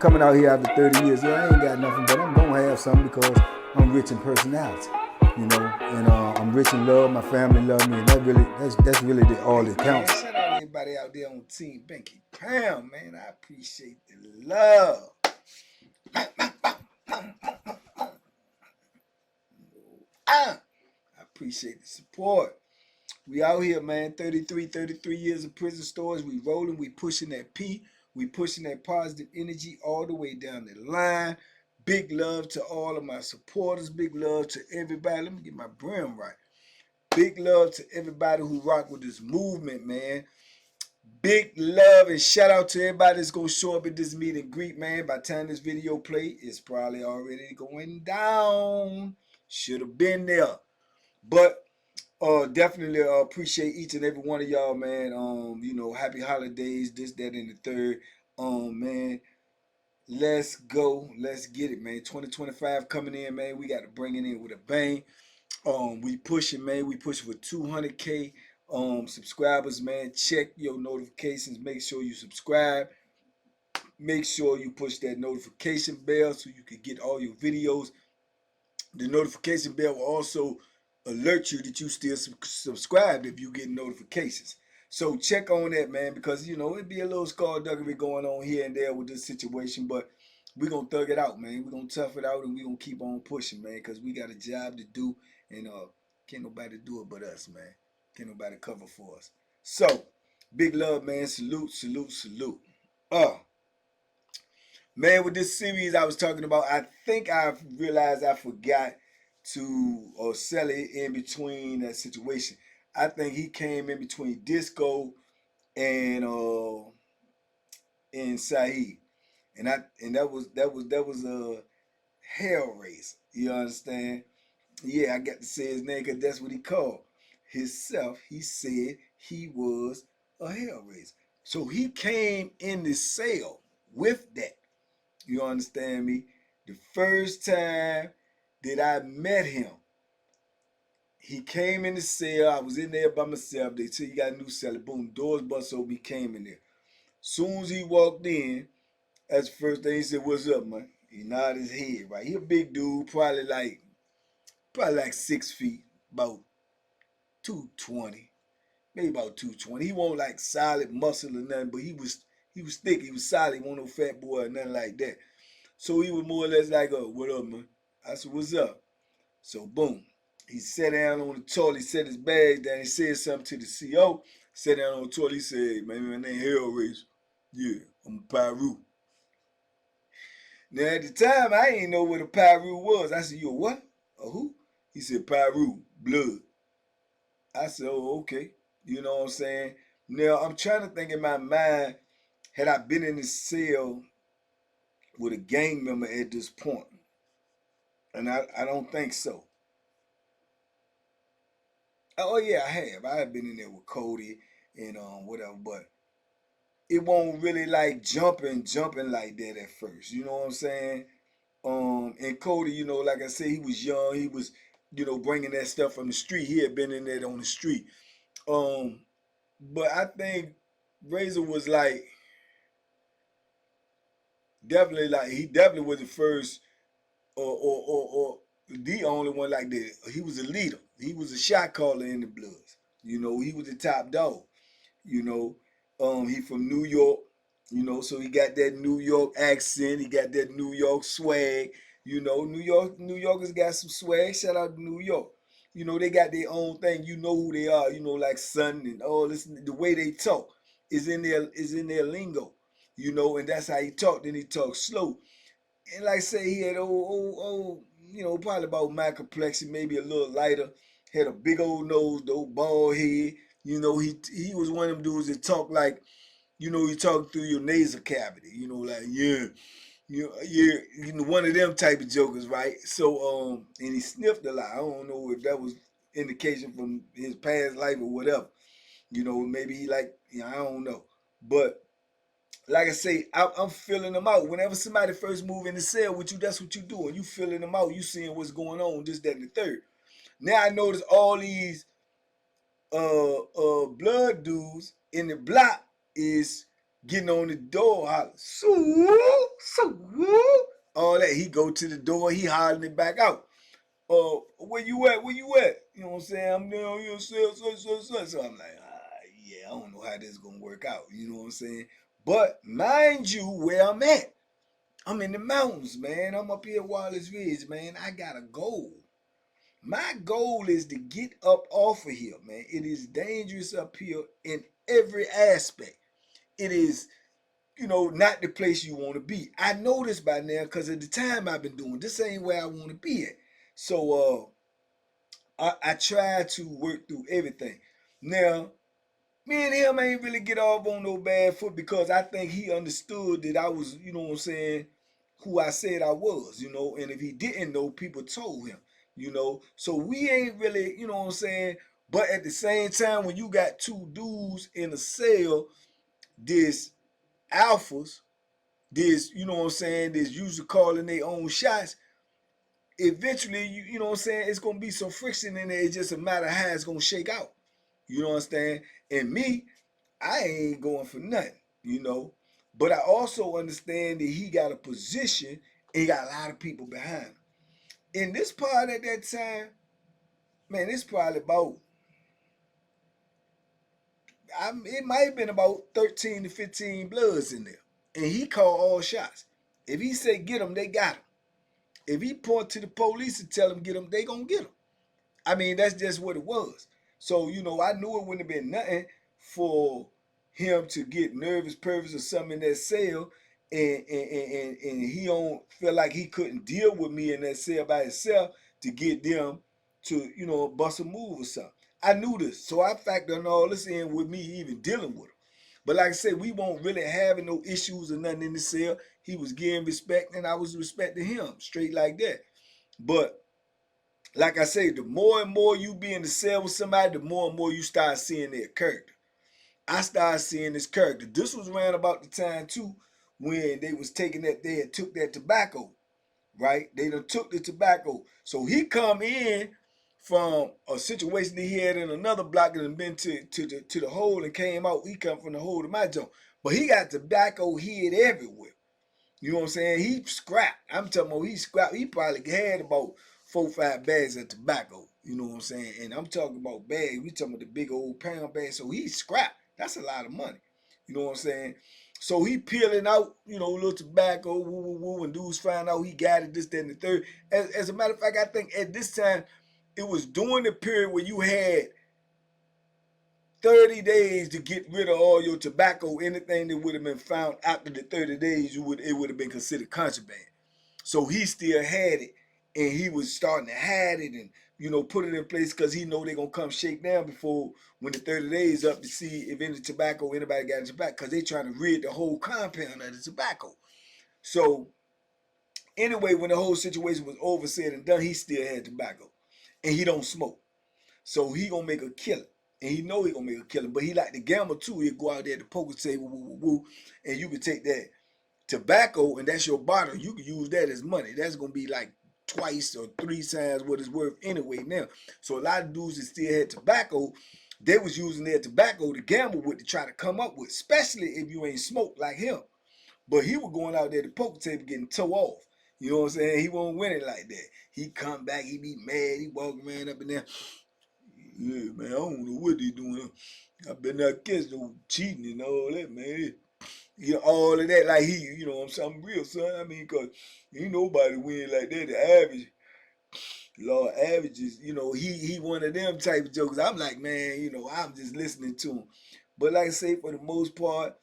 coming out here after 30 years. Yeah, I ain't got nothing, but I'm gonna have something because I'm rich in personality, you know, and I'm rich in love. My family love me, and that's really all that counts. Shout out to everybody out there on Team Banky Pound, man. I appreciate the love. I appreciate the support. We out here, man. 33 years of prison stories. We rolling. We pushing that P. We pushing that positive energy all the way down the line. Big love to all of my supporters. Big love to everybody. Let me get my brim right. Big love to everybody who rock with this movement, man. Big love and shout out to everybody that's going to show up at this meet and greet, man. By the time this video play, it's probably already going down. Should have been there. But definitely appreciate each and every one of y'all, man. You know, happy holidays, this, that, and the third. Man, let's go. Let's get it, man. 2025 coming in, man. We got to bring it in with a bang. We pushing, man. We pushing for 200K subscribers, man. Check your notifications. Make sure you subscribe. Make sure you push that notification bell so you can get all your videos. The notification bell will also alert you that you still subscribed if you get notifications. So check on that, man, because, you know, it'd be a little skullduggery going on here and there with this situation, but we're going to thug it out, man. We're going to tough it out, and we're going to keep on pushing, man, because we got a job to do, and can't nobody do it but us, man. Can't nobody cover for us. So, big love, man. Salute, salute, salute. Man, with this series I was talking about, I think I realized I forgot to sell it in between that situation. I think he came in between Disco and Saeed, and that was Hellraiser. You understand? Yeah, I got to say his name because that's what he called himself. He said he was a Hellraiser, so he came in the cell with that. You understand me? The first time that I met him, he came in the cell. I was in there by myself. They said, you got a new cell. Boom, doors bust open. He came in there. Soon as he walked in, that's the first thing he said, what's up, man? He nodded his head, right? He a big dude, probably like 6 feet, about 220, maybe about 220. He wasn't like solid muscle or nothing, but he was thick. He was solid. He wasn't no fat boy or nothing like that. So he was more or less like, what up, man? I said, what's up? So boom. He sat down on the toilet. He set his bag down. He said something to the CO. Sat down on the toilet. He said, man, my name Hellraiser. Yeah, I'm a Pyru. Now, at the time, I didn't know what a Pyru was. I said, you a what? A who? He said, Pyru, blood. I said, oh, okay. You know what I'm saying? Now, I'm trying to think in my mind, had I been in the cell with a gang member at this point? And I don't think so. Oh yeah, I have. I have been in there with Cody and whatever, but it won't really like jumping like that at first. You know what I'm saying? And Cody, you know, like I said, he was young. He was, you know, bringing that stuff from the street. He had been in there on the street. But I think Razer was like he definitely was the first or the only one like that. He was a leader. He was a shot caller in the Bloods. You know, he was the top dog. You know, he from New York. You know, so he got that New York accent. He got that New York swag. You know, New Yorkers got some swag. Shout out to New York. You know, they got their own thing. You know who they are. You know, like Sun and all this. The way they talk is in their lingo. You know, and that's how he talked. Then he talked slow. And like I say, he had old, you know, probably about my complexion, maybe a little lighter. Had a big old nose, the old bald head. You know, he was one of them dudes that talk like, you know, you talk through your nasal cavity. You know, like you know, one of them type of jokers, right? So, and he sniffed a lot. I don't know if that was indication from his past life or whatever. You know, maybe he like, you know, I don't know, but like I say, I'm filling them out. Whenever somebody first move in the cell with you, that's what you doing. You filling them out. You seeing what's going on, this, that, and the third. Now I notice all these blood dudes in the block is getting on the door, hollering, all that. He go to the door, he hollering it back out. Where you at? Where you at? You know what I'm saying? I'm down here, so I'm like, yeah, I don't know how this is gonna work out. You know what I'm saying? But mind you, where I'm at, I'm in the mountains, man. I'm up here at Wallace Ridge, man. I got a goal. My goal is to get up off of here, man. It is dangerous up here in every aspect. It is, not the place you want to be. I know this by now because of the time I've been doing. This ain't where I want to be at. So I try to work through everything. Now, me and him ain't really get off on no bad foot because I think he understood that I was, you know what I'm saying, who I said I was, and if he didn't know, people told him. So we ain't really, you know what I'm saying, but at the same time, when you got two dudes in a cell, this alphas, this, you know what I'm saying, this usually calling their own shots, eventually, you know what I'm saying, it's gonna be some friction in there. It's just a matter of how it's gonna shake out. You know what I'm saying? And me, I ain't going for nothing. But I also understand that he got a position and he got a lot of people behind him. In this part at that time, man, it's probably about, it might have been about 13 to 15 Bloods in there. And he called all shots. If he say get them, they got him. If he point to the police and tell them get them, they gonna get them. I mean, that's just what it was. So, I knew it wouldn't have been nothing for him to get nervous, pervers, or something in that cell, and he don't feel like he couldn't deal with me in that cell by himself to get them to, bust a move or something. I knew this, so I factored all this in with me even dealing with him. But like I said, we won't really having no issues or nothing in the cell. He was getting respect, and I was respecting him, straight like that. But like I say, the more and more you be in the cell with somebody, the more and more you start seeing their character. I started seeing this character. This was around about the time too when they was taking that, they had took that tobacco, right? They done took the tobacco. So he come in from a situation he had in another block and been to the hole and came out. He come from the hole to my joint. But he got tobacco hid everywhere. You know what I'm saying? He scrapped. I'm talking about he scrapped. He probably had about 4 or 5 bags of tobacco. You know what I'm saying? And I'm talking about bags. We talking about the big old pound bag. So he scrapped. That's a lot of money. You know what I'm saying? So he peeling out, a little tobacco, woo, woo, woo, and dudes find out he got it, this, that, and the third. As a matter of fact, I think at this time, it was during the period where you had 30 days to get rid of all your tobacco. Anything that would have been found after the 30 days, it would have been considered contraband. So he still had it, and he was starting to hide it and put it in place because he know they're gonna come shake down before when the 30 days up to see if any tobacco anybody got in tobacco because they trying to rid the whole compound of the tobacco. So anyway, when the whole situation was over, said and done, he still had tobacco, and he don't smoke. So he gonna make a killing. And he know he gonna make a killing. But he like to gamble too. He'll go out there at the poker table, woo, woo, woo, and you can take that tobacco and that's your bottle. You can use that as money. That's gonna be like twice or 3 times what it's worth anyway now. So a lot of dudes that still had tobacco, they was using their tobacco to gamble with to try to come up with, especially if you ain't smoked like him. But he was going out there at the poker table getting toe off. You know what I'm saying? He won't win it like that. He come back, he be mad, he walk around up in there. Yeah, man, I don't know what they doing. I better not catch no cheating and all that, man. All of that, like he, I'm something real, son. I mean, cause ain't nobody win like that. The average, law averages, he one of them type of jokers. I'm like, man, I'm just listening to him. But like I say, for the most part,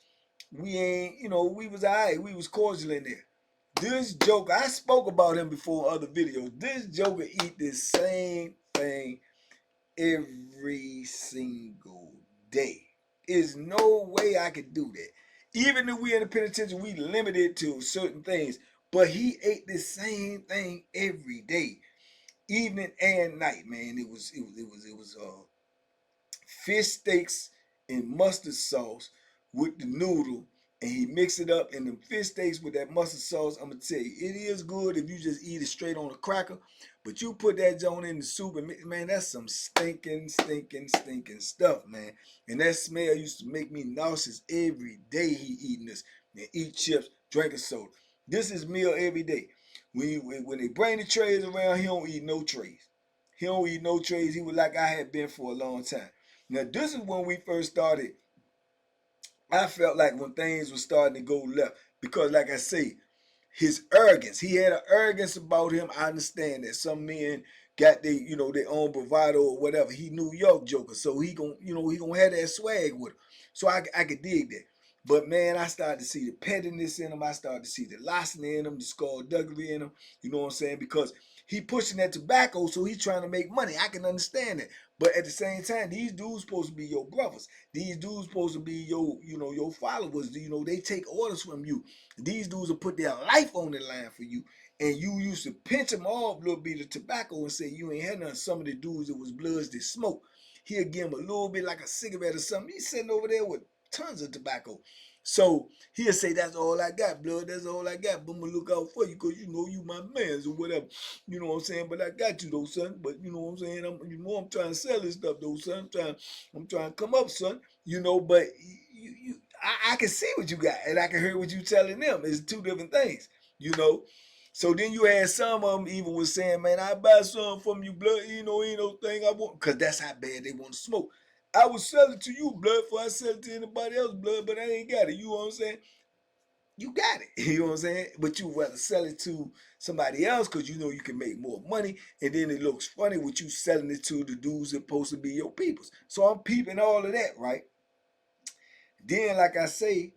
we ain't, we was alright. We was cordial in there. This joker, I spoke about him before in other videos. This joker eat the same thing every single day. There's no way I could do that. Even if we in the penitentiary, we limited to certain things. But he ate the same thing every day, evening and night. Man, it was fish steaks and mustard sauce with the noodle and he mix it up in the fish steaks with that mustard sauce. I'm gonna tell you, it is good if you just eat it straight on a cracker, but you put that joint in the soup and man, that's some stinking stuff, man. And that smell used to make me nauseous every day. He eating this and eat chips, drinking soda. This is meal every day. When they bring the trays around, he don't eat no trays. He don't eat no trays. He was like I had been for a long time. Now this is when we first started. I felt like when things were starting to go left because, like I say, his arrogance. He had an arrogance about him. I understand that some men got their own bravado or whatever. He New York joker, so he gonna have that swag with him. So I could dig that. But man, I started to see the pettiness in him. I started to see the larceny in him, the skullduggery in him. You know what I'm saying? Because he pushing that tobacco, so he's trying to make money. I can understand that. But at the same time, these dudes supposed to be your brothers. These dudes supposed to be your followers. They take orders from you. These dudes will put their life on the line for you. And you used to pinch them off a little bit of tobacco and say you ain't had none. Some of the dudes that was bloods that smoke. He'll give him a little bit like a cigarette or something. He's sitting over there with tons of tobacco. So he'll say, that's all I got, blood. That's all I got. But I'm going to look out for you because you my mans or whatever. You know what I'm saying? But I got you, though, son. But you know what I'm saying? I'm trying to sell this stuff, though, son. I'm trying to come up, son. But I can see what you got, and I can hear what you telling them. It's two different things. So then you had some of them even was saying, man, I buy some from you, blood. Ain't no thing I want. Because that's how bad they want to smoke. I would sell it to you, blood, before I sell it to anybody else, blood, but I ain't got it. You know what I'm saying? You got it. You know what I'm saying? But you rather sell it to somebody else because you can make more money. And then it looks funny with you selling it to the dudes that supposed to be your peoples. So I'm peeping all of that, right? Then, like I say,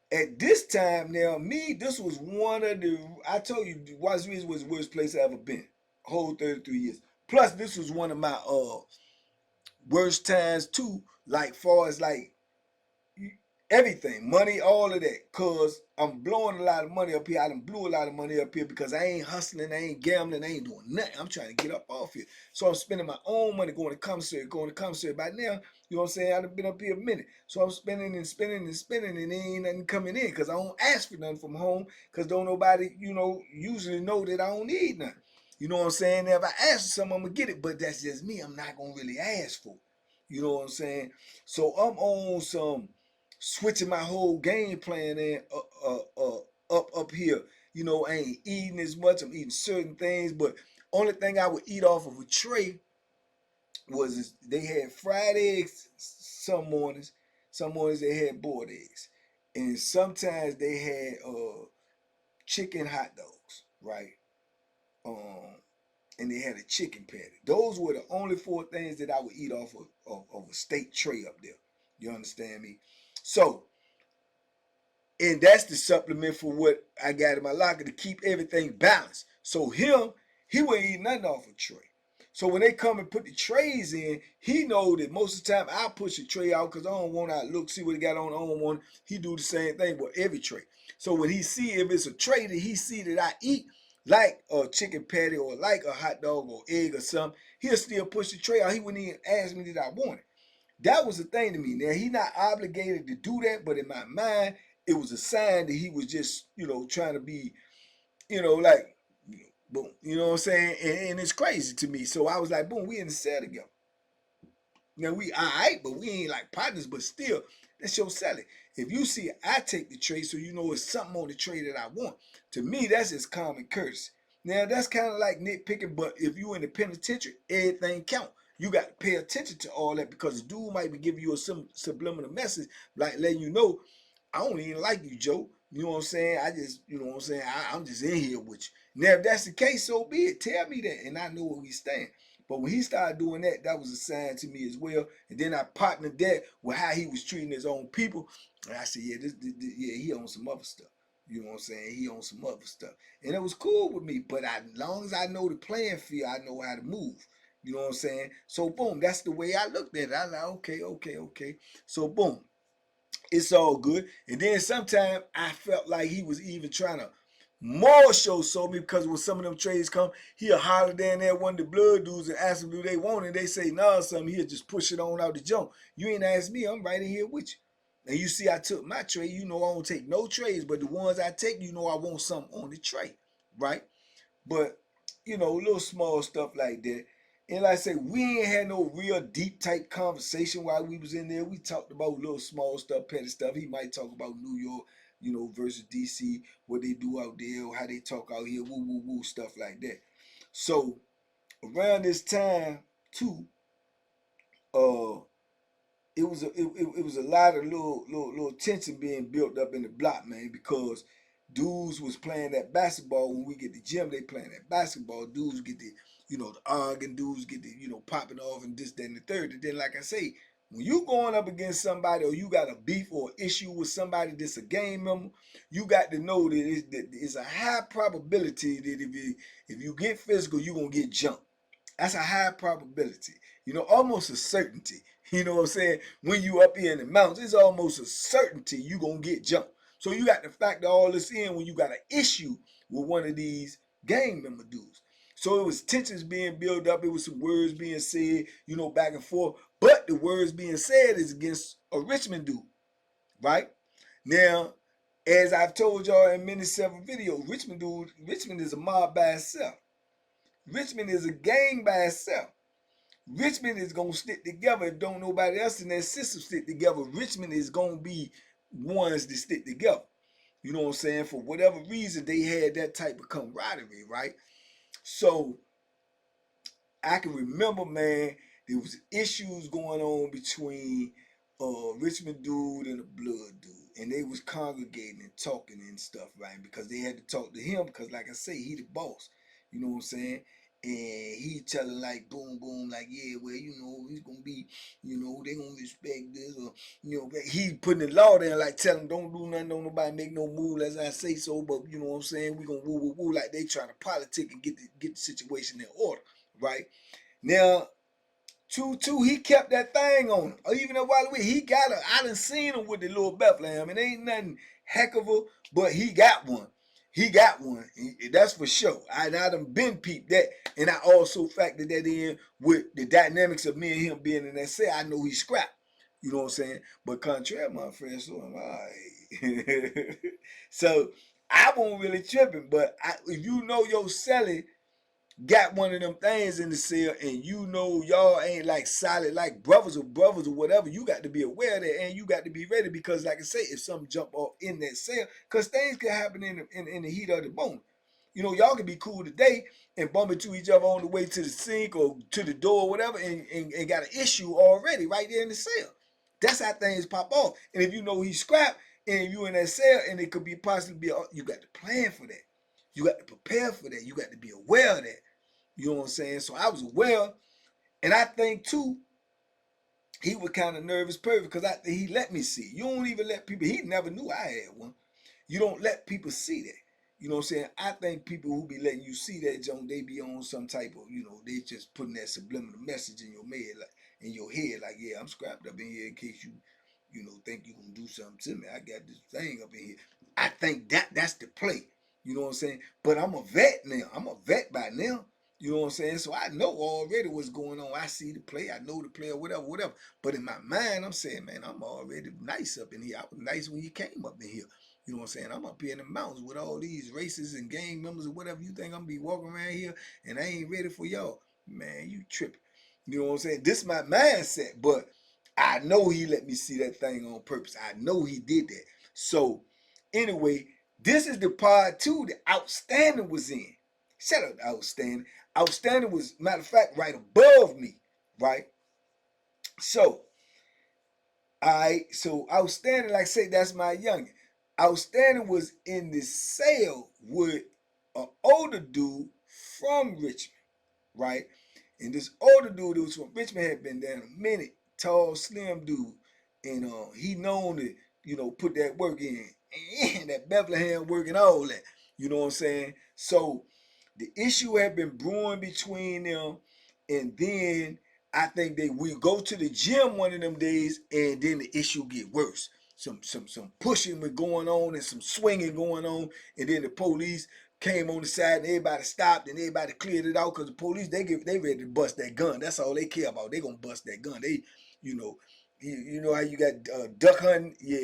at this time now, this was one of I told you, Waziri's was the worst place I ever been. Whole 33 years. Plus, this was one of my worst times too, like far as like everything, money, all of that. Cause I'm blowing a lot of money up here. I done blew a lot of money up here because I ain't hustling, I ain't gambling, I ain't doing nothing. I'm trying to get up off here. So I'm spending my own money going to commissary. By now, you know what I'm saying? I've been up here a minute. So I'm spending and spending and spending and there ain't nothing coming in because I don't ask for nothing from home because don't nobody, usually know that I don't need nothing. You know what I'm saying? If I ask for something, I'm going to get it. But that's just me. I'm not going to really ask for it. You know what I'm saying? So I'm on some switching my whole game plan in up here. I ain't eating as much. I'm eating certain things, but only thing I would eat off of a tray was they had fried eggs some mornings. Some mornings they had boiled eggs, and sometimes they had chicken hot dogs, right? And they had a chicken patty. Those were the only four things that I would eat off of a steak tray up there. You understand me? So, and that's the supplement for what I got in my locker to keep everything balanced. So he wouldn't eat nothing off a tray. So when they come and put the trays in, he know that most of the time I push a tray out because I don't want to look, see what he got on. I don't want. He do the same thing with every tray. So when he see if it's a tray that he see that I eat, like a chicken patty or like a hot dog or egg or something, he'll still push the tray out. He wouldn't even ask me that I want it. That was the thing to me. Now, he not obligated to do that, but in my mind, it was a sign that he was just, trying to be, like, boom, you know what I'm saying? And it's crazy to me. So I was like, boom, we in the cell together. Now, we all right, but we ain't like partners, but still, that's your selling. If you see I take the tray, so you know it's something on the tray that I want. To me, that's just common courtesy. Now, that's kind of like nitpicking, but if you in the penitentiary, everything count. You got to pay attention to all that because the dude might be giving you a subliminal message, like letting you know, I don't even like you, Joe. You know what I'm saying? I just, you know what I'm saying? I'm just in here with you. Now, if that's the case, so be it. Tell me that, and I know where we stand. But when he started doing that, that was a sign to me as well. And then I partnered that with how he was treating his own people. And I said, yeah, yeah, he on some other stuff. You know what I'm saying? He on some other stuff. And it was cool with me. But as long as I know the playing field, I know how to move. You know what I'm saying? So, boom, that's the way I looked at it. I was like, okay. So, boom, it's all good. And then sometimes I felt like he was even trying to more show me because when some of them trades come, he'll holler down there one of the blood dudes and ask them do they want it. And they say, nah, something. He'll just push it on out the junk. You ain't ask me. I'm right in here with you. And you see, I took my tray. You know, I don't take no trays, but the ones I take, you know, I want something on the tray, right? But you know, little small stuff like that. And like I say, we ain't had no real deep type conversation while we was in there. We talked about little small stuff, petty stuff. He might talk about New York, you know, versus DC, what they do out there, how they talk out here, woo woo woo, stuff like that. So around this time too, uh, it was a lot of little tension being built up in the block, man, because dudes was playing that basketball. When we get to the gym, they playing that basketball. Dudes get the, you know, the arguing, dudes get the, you know, popping off and this, that, and the third. And then, like I say, when you going up against somebody or you got a beef or issue with somebody that's a gang member, you got to know that it's a high probability that if you get physical, you're gonna get jumped. That's a high probability. You know, almost a certainty. You know what I'm saying? When you up here in the mountains, it's almost a certainty you gonna get jumped. So you got to factor all this in when you got an issue with one of these gang member dudes. So it was tensions being built up. It was some words being said, you know, back and forth. But the words being said is against a Richmond dude, right? Now, as I've told y'all in many several videos, Richmond is a mob by itself. Richmond is a gang by itself. Richmond is gonna stick together if don't nobody else in that system stick together. Richmond is gonna be ones that stick together. You know what I'm saying? For whatever reason, they had that type of camaraderie, right? So I can remember, man, there was issues going on between Richmond dude and the blood dude. And they was congregating and talking and stuff, right? Because they had to talk to him because, like I say, he the boss. You know what I'm saying? And he telling like boom boom like, yeah, well, you know, he's gonna be, you know, they gonna respect this, or you know, he putting the law there like telling don't do nothing, don't nobody make no move as I say so, but you know what I'm saying, we gonna woo woo woo like they trying to politic and get the situation in order, right? Now, two, he kept that thing on him. Or even a while away, he got a. I done seen him with the little Bethlehem. It ain't nothing heck of a, but he got one. He got one. That's for sure. I done been peeped that, and I also factored that in with the dynamics of me and him being in that cell. I know he scrapped. You know what I'm saying? But contrary, my friend, so am I. So I won't really tripping. But if you know your celly got one of them things in the cell and you know y'all ain't like solid like brothers or whatever, you got to be aware of that and you got to be ready because like I say, if something jump off in that cell, because things can happen in the heat of the moment. You know, y'all can be cool today and bump into each other on the way to the sink or to the door or whatever and got an issue already right there in the cell. That's how things pop off. And if you know he's scrapped and you in that cell and it could be possibly be, you got to plan for that. You got to prepare for that. You got to be aware of that. You know what I'm saying? So I was aware, and I think too, he was kind of nervous, perfect, because he let me see. You don't even let people. He never knew I had one. You don't let people see that. You know what I'm saying? I think people who be letting you see that, Joan, they be on some type of, you know, they just putting that subliminal message in your head, like, yeah, I'm scrapped up in here in case you know, think you gonna do something to me. I got this thing up in here. I think that's the play. You know what I'm saying? But I'm a vet now. I'm a vet by now. You know what I'm saying? So I know already what's going on. I see the play. I know the player, whatever. But in my mind, I'm saying, man, I'm already nice up in here. I was nice when you came up in here. You know what I'm saying? I'm up here in the mountains with all these races and gang members or whatever. You think I'm gonna be walking around here and I ain't ready for y'all? Man, you tripping. You know what I'm saying? This is my mindset, but I know he let me see that thing on purpose. I know he did that. So, anyway, this is the part two that Outstanding was in. Shut up, Outstanding. Outstanding was, matter of fact, right above me, right? So, so Outstanding, like I say, that's my youngin. Outstanding was in the cell with an older dude from Richmond, right? And this older dude that was from Richmond had been there a minute, tall, slim dude, and he known to, you know, put that work in, and that Bethlehem work and all that. You know what I'm saying? So the issue had been brewing between them, and then I think we go to the gym one of them days, and then the issue get worse. Some pushing was going on and some swinging going on, and then the police came on the side and everybody stopped and everybody cleared it out because the police they ready to bust that gun. That's all they care about. They gonna bust that gun. They, you know, You know how you got duck hunting? Yeah.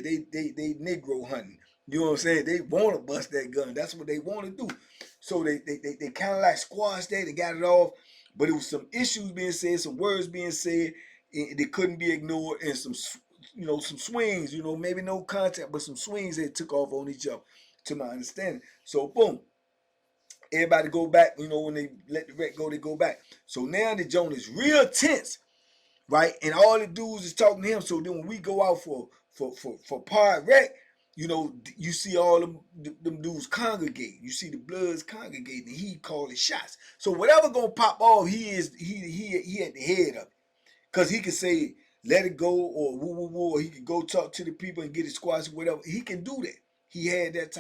They Negro hunting. You know what I'm saying? They want to bust that gun. That's what they want to do. So they kind of like squashed that. They got it off. But it was some issues being said, some words being said. They couldn't be ignored. And some, some swings, maybe no contact, but some swings that took off on each other, to my understanding. So, boom. Everybody go back. When they let the wreck go, they go back. So now the joint is real tense. Right, and all the dudes is talking to him. So then when we go out for pod rec, you see all them dudes congregate. You see the Bloods congregating, and he calling shots. So whatever gonna pop off, he at the head of it, cause he can say let it go or woo woo woo, or he can go talk to the people and get it squashed, whatever. He can do that. He had that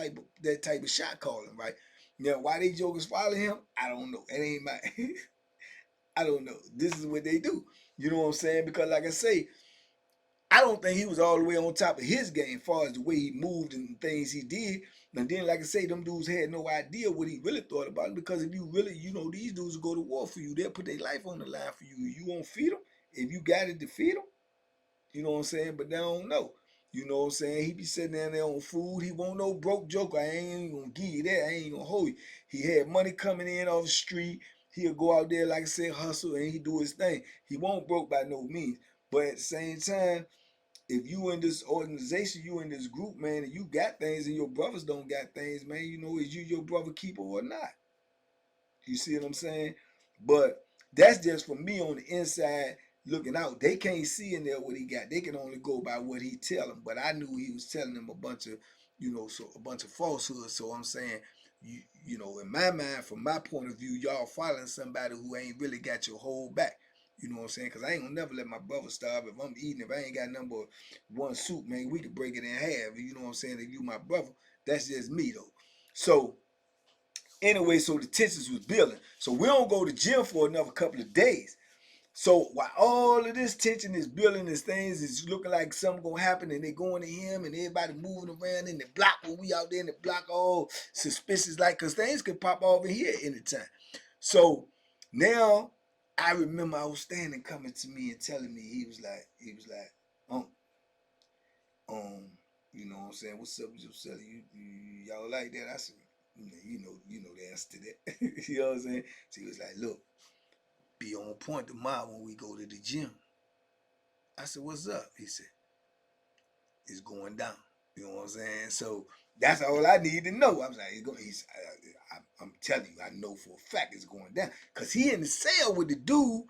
type of shot calling, right? Now why they jokers follow him, I don't know. It ain't my. I don't know. This is what they do. You know what I'm saying? Because like I say, I don't think he was all the way on top of his game as far as the way he moved and things he did. And then, like I say, them dudes had no idea what he really thought about it. Because if you really, these dudes will go to war for you. They'll put their life on the line for you. You won't feed them. If you got it to feed them, you know what I'm saying? But they don't know. You know what I'm saying? He be sitting down there on food. He won't no broke joker. I ain't gonna give you that. I ain't gonna hold you. He had money coming in off the street. He'll go out there, like I said, hustle, and he do his thing. He won't broke by no means. But at the same time, if you in this organization, you in this group, man, and you got things and your brothers don't got things, man, is you your brother keeper or not? You see what I'm saying? But that's just for me on the inside looking out. They can't see in there what he got. They can only go by what he tell them. But I knew he was telling them a bunch of, a bunch of falsehoods. So I'm saying, in my mind, from my point of view, y'all following somebody who ain't really got your whole back. You know what I'm saying? Because I ain't gonna never let my brother starve. If I'm eating, if I ain't got number one soup, man, we could break it in half. You know what I'm saying? If you my brother, that's just me though. So anyway, so the tensions was building. So we don't go to gym for another couple of days. So while all of this tension is building, these things is looking like something gonna happen, and they going to him, and everybody moving around in the block when we out there in the block, all suspicious, like, cause things could pop over here anytime. So now I remember I was standing coming to me and telling me, he was like, you know what I'm saying? What's up with your celly? Y'all like that? I said, you know the answer to that. You know what I'm saying? So he was like, look, be on point tomorrow when we go to the gym. I said, what's up? He said, it's going down. You know what I'm saying? So that's all I need to know. I was like, I'm telling you, I know for a fact it's going down. Because he in the cell with the dude,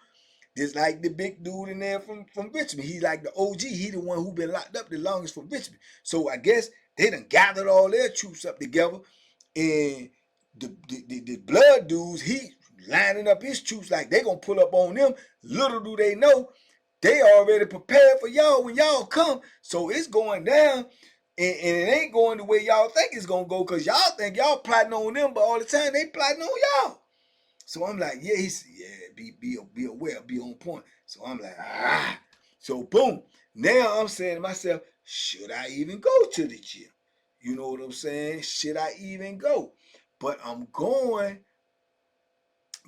just like the big dude in there from Richmond. He like the OG. He the one who been locked up the longest from Richmond. So I guess they done gathered all their troops up together. And the blood dudes, he lining up his troops like they gonna pull up on them. Little do they know, they already prepared for y'all when y'all come. So it's going down, and it ain't going the way y'all think it's gonna go, because y'all think y'all plotting on them, but all the time they plotting on y'all. So I'm like, yeah, he said, yeah, be aware, be on point. So I'm like, ah. So boom. Now I'm saying to myself, should I even go to the gym? You know what I'm saying? Should I even go? But I'm going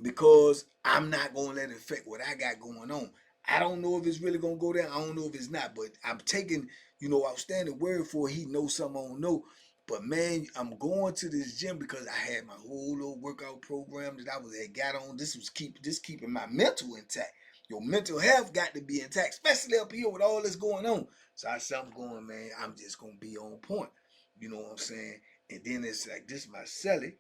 because I'm not going to let it affect what I got going on. I don't know if it's really going to go down. I don't know if it's not. But I'm taking, outstanding word for he knows something I don't know. But man, I'm going to this gym because I had my whole little workout program that I had got on. This keeping my mental intact. Your mental health got to be intact, especially up here with all this going on. So I said, I'm going, man, I'm just going to be on point. You know what I'm saying? And then it's like, this is my celly,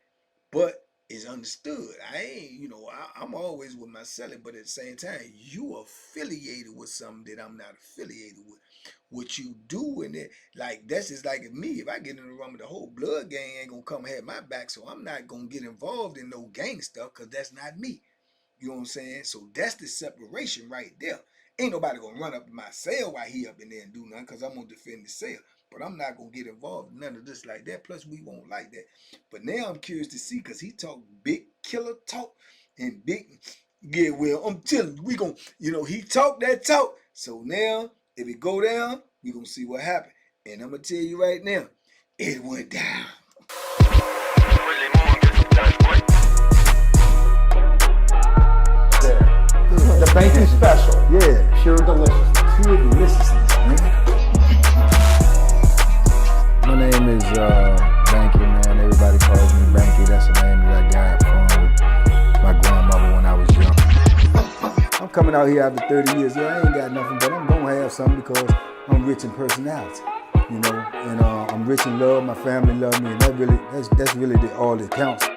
but it's understood. I ain't, I'm always with my celly, but at the same time, you affiliated with something that I'm not affiliated with. What you do in it, like, that's just like me. If I get in the room with the whole blood gang ain't gonna come have my back, so I'm not gonna get involved in no gang stuff, because that's not me. You know what I'm saying? So that's the separation right there. Ain't nobody gonna run up in my cell while he up in there and do nothing, because I'm gonna defend the cell. But I'm not gonna get involved in none of this like that. Plus, we won't like that. But now I'm curious to see, because he talk big killer talk and big, yeah, well, I'm telling you, we gonna, he talk that talk. So now, if it go down, we gonna see what happened. And I'm gonna tell you right now, it went down. The banking special. Yeah. Pure deliciousness. pure deliciousness, man. My name is Banky, man. Everybody calls me Banky. That's the name that I got from my grandmother when I was young. I'm coming out here after 30 years. Yeah, I ain't got nothing, but I'm gonna have something because I'm rich in personality, you know, and I'm rich in love. My family love me, and that's really all that counts.